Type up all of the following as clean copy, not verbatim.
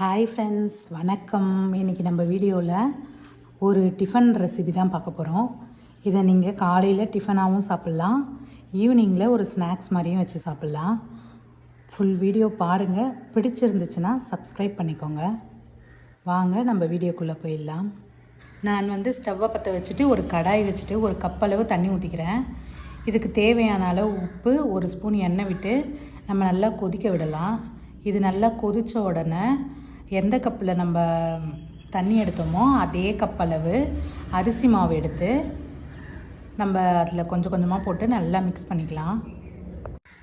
Hi friends, வணக்கம். இன்றைக்கி நம்ம வீடியோவில் ஒரு டிஃபன் ரெசிபி தான் பார்க்க போகிறோம். இதை நீங்கள் காலையில் டிஃபனாகவும் சாப்பிட்லாம், ஈவினிங்கில் ஒரு ஸ்நாக்ஸ் மாதிரியும் வச்சு சாப்பிட்லாம். ஃபுல் வீடியோ பாருங்கள். பிடிச்சிருந்துச்சுன்னா சப்ஸ்கிரைப் பண்ணிக்கோங்க. வாங்க நம்ம வீடியோக்குள்ளே போயிடலாம். நான் ஸ்டவ்வை பற்ற வச்சுட்டு ஒரு கடாய் வச்சுட்டு ஒரு கப்பளவு தண்ணி ஊற்றிக்கிறேன். இதுக்கு தேவையான அளவு உப்பு, ஒரு ஸ்பூன் எண்ணெய் விட்டு நம்ம நல்லா கொதிக்க விடலாம். இது நல்லா கொதித்த உடனே எந்த கப்பில் நம்ம தண்ணி எடுத்தோமோ அதே கப்பளவு அரிசி மாவு எடுத்து நம்ம அதில் கொஞ்சம் கொஞ்சமாக போட்டு நல்லா மிக்ஸ் பண்ணிக்கலாம்.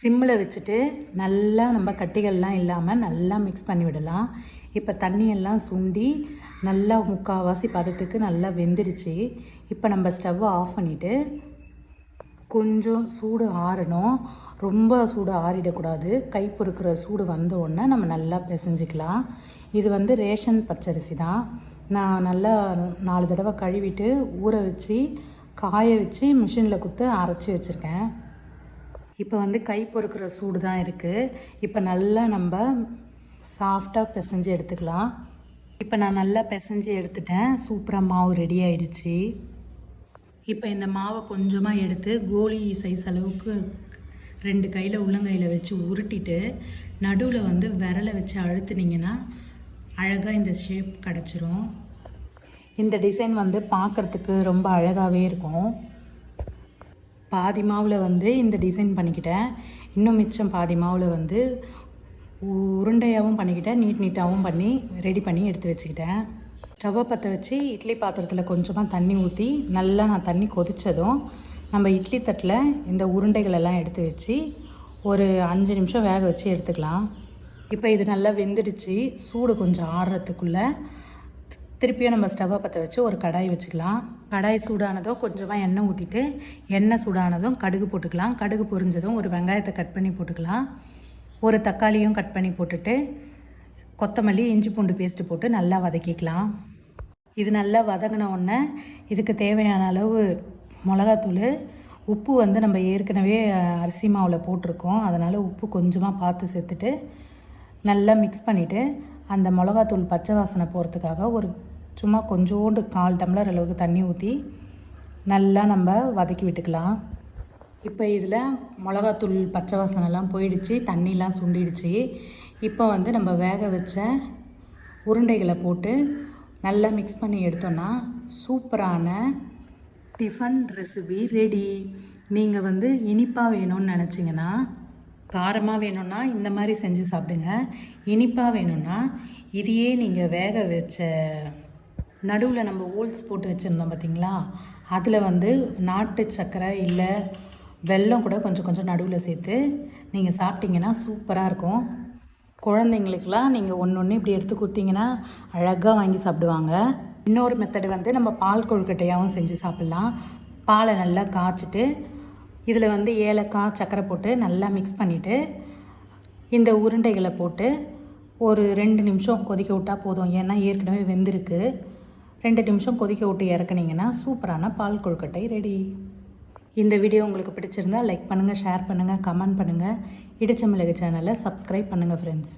சிம்மில் வச்சுட்டு நல்லா நம்ம கட்டிகள்லாம் இல்லாமல் நல்லா மிக்ஸ் பண்ணி விடலாம். இப்போ தண்ணியெல்லாம் சுண்டி நல்லா முக்கால்வாசி பதத்துக்கு நல்லா வெந்துடுச்சு. இப்போ நம்ம ஸ்டவ்வை ஆஃப் பண்ணிவிட்டு கொஞ்சம் சூடு ஆறணும். ரொம்ப சூடு ஆறிடக்கூடாது. கை பொறுக்கிற சூடு வந்த உடனே நம்ம நல்லா பிசைஞ்சிக்கலாம். இது ரேஷன் பச்சரிசி தான். நான் நல்லா 4 தடவை கழுவிட்டு ஊற வச்சு காய வச்சு மிஷினில் குத்து அரைச்சி வச்சுருக்கேன். இப்போ கை பொறுக்கிற சூடு தான் இருக்குது. இப்போ நல்லா நம்ம சாஃப்டாக பிசைஞ்சு எடுத்துக்கலாம். இப்போ நான் நல்லா பிசைஞ்சு எடுத்துட்டேன். சூப்பராக மாவு ரெடி ஆயிடுச்சு. இப்போ இந்த மாவை கொஞ்சமாக எடுத்து கோலி சைஸ் அளவுக்கு 2 கையில் உள்ளங்கையில் வச்சு உருட்டிட்டு நடுவில் விரலை வச்சு அழுத்துனீங்கன்னா அழகாக இந்த ஷேப் கிடச்சிரும். இந்த டிசைன் பார்க்குறதுக்கு ரொம்ப அழகாகவே இருக்கும். பாதி மாவில் இந்த டிசைன் பண்ணிக்கிட்டேன். இன்னும் மிச்சம் பாதி மாவில் உருண்டையாகவும் பண்ணிக்கிட்டேன், நீட்டாகவும் பண்ணி ரெடி பண்ணி எடுத்து வச்சுக்கிட்டேன். ஸ்டவ்வை பற்ற வச்சு இட்லி பாத்திரத்தில் கொஞ்சமாக தண்ணி ஊற்றி நல்லா நான் தண்ணி கொதித்ததும் நம்ம இட்லி தட்டில் இந்த உருண்டைகளெல்லாம் எடுத்து வச்சு ஒரு 5 நிமிஷம் வேக வச்சு எடுத்துக்கலாம். இப்போ இது நல்லா வெந்துடுச்சு. சூடு கொஞ்சம் ஆறுறதுக்குள்ளே திருப்பியும் நம்ம ஸ்டவ்வை பற்ற வச்சு ஒரு கடாய் வச்சுக்கலாம். கடாய் சூடானதும் கொஞ்சமாக எண்ணெய் ஊற்றிட்டு எண்ணெய் சூடானதும் கடுகு போட்டுக்கலாம். கடுகு பொரிஞ்சதும் ஒரு வெங்காயத்தை கட் பண்ணி போட்டுக்கலாம். ஒரு தக்காளியும் கட் பண்ணி போட்டுட்டு கொத்தமல்லி, இஞ்சி பூண்டு பேஸ்ட்டு போட்டு நல்லா வதக்கிக்கலாம். இது நல்லா வதங்கின உடனே இதுக்கு தேவையான அளவு மிளகாத்தூள், உப்பு நம்ம ஏற்கனவே அரிசி மாவில் போட்டிருக்கோம். அதனால் உப்பு கொஞ்சமாக பார்த்து சேர்த்துட்டு நல்லா மிக்ஸ் பண்ணிவிட்டு அந்த மிளகாத்தூள் பச்சை வாசனை போகிறதுக்காக ஒரு சும்மா கொஞ்சோண்டு 1/4 டம்ளர் அளவுக்கு தண்ணி ஊற்றி நல்லா நம்ம வதக்கி விட்டுக்கலாம். இப்போ இதில் மிளகாத்தூள் பச்சை வாசனைலாம் போயிடுச்சு, தண்ணிலாம் சுண்டிடுச்சு. இப்போ நம்ம வேக வச்ச உருண்டைகளை போட்டு நல்லா மிக்ஸ் பண்ணி எடுத்தோன்னா சூப்பரான டிஃபன் ரெசிபி ரெடி. நீங்கள் இனிப்பாக வேணும்னு நினச்சிங்கன்னா, காரமாக வேணும்னா இந்த மாதிரி செஞ்சு சாப்பிடுங்க. இனிப்பாக வேணும்னா இதையே நீங்கள் வேக வச்ச நடுவில் நம்ம ஓல்ஸ் போட்டு வச்சுருந்தோம் பார்த்திங்களா, அதில் நாட்டு சர்க்கரை இல்லை வெல்லம் கூட கொஞ்சம் கொஞ்சம் நடுவில் சேர்த்து நீங்கள் சாப்பிட்டிங்கன்னா சூப்பராக இருக்கும். குழந்தைங்களுக்கெல்லாம் நீங்கள் ஒன்று இப்படி எடுத்து கொடுத்தீங்கன்னா அழகாக வாங்கி சாப்பிடுவாங்க. இன்னொரு மெத்தடு நம்ம பால் கொழுக்கட்டையாகவும் செஞ்சு சாப்பிட்லாம். பாலை நல்லா காய்ச்சிட்டு இதில் ஏலக்காய், சர்க்கரை போட்டு நல்லா மிக்ஸ் பண்ணிவிட்டு இந்த உருண்டைகளை போட்டு ஒரு 2 நிமிஷம் கொதிக்க விட்டால் போதும். ஏன்னா ஏற்கனவே வெந்திருக்கு. 2 நிமிஷம் கொதிக்க விட்டு இறக்குனீங்கன்னா சூப்பரான பால் கொழுக்கட்டை ரெடி. இந்த வீடியோ உங்களுக்கு பிடிச்சிருந்தால் லைக் பண்ணுங்கள், ஷேர் பண்ணுங்கள், கமெண்ட் பண்ணுங்கள். இடிச்ச மிளகு சேனலை சப்ஸ்கிரைப் பண்ணுங்கள் ஃப்ரெண்ட்ஸ்.